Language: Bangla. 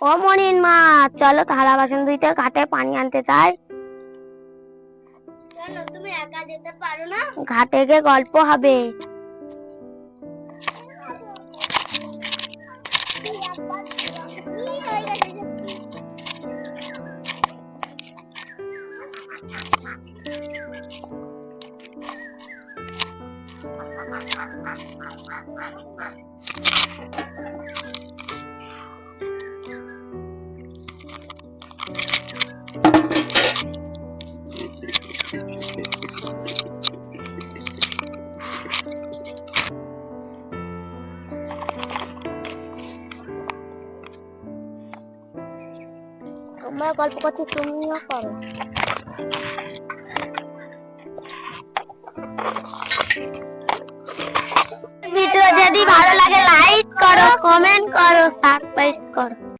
ও মনিন মা, চলো থালা বাসন ধুইতে ঘাটে পানি আনতে চাই। কেন তুমি একা যেতে পারো না? ঘাটে গিয়ে গল্প হবে। তোমরা গল্প করছি, তুমিও করো। ভিডিও যদি ভালো লাগে লাইক করো, কমেন্ট করো, সাবস্ক্রাইব করো।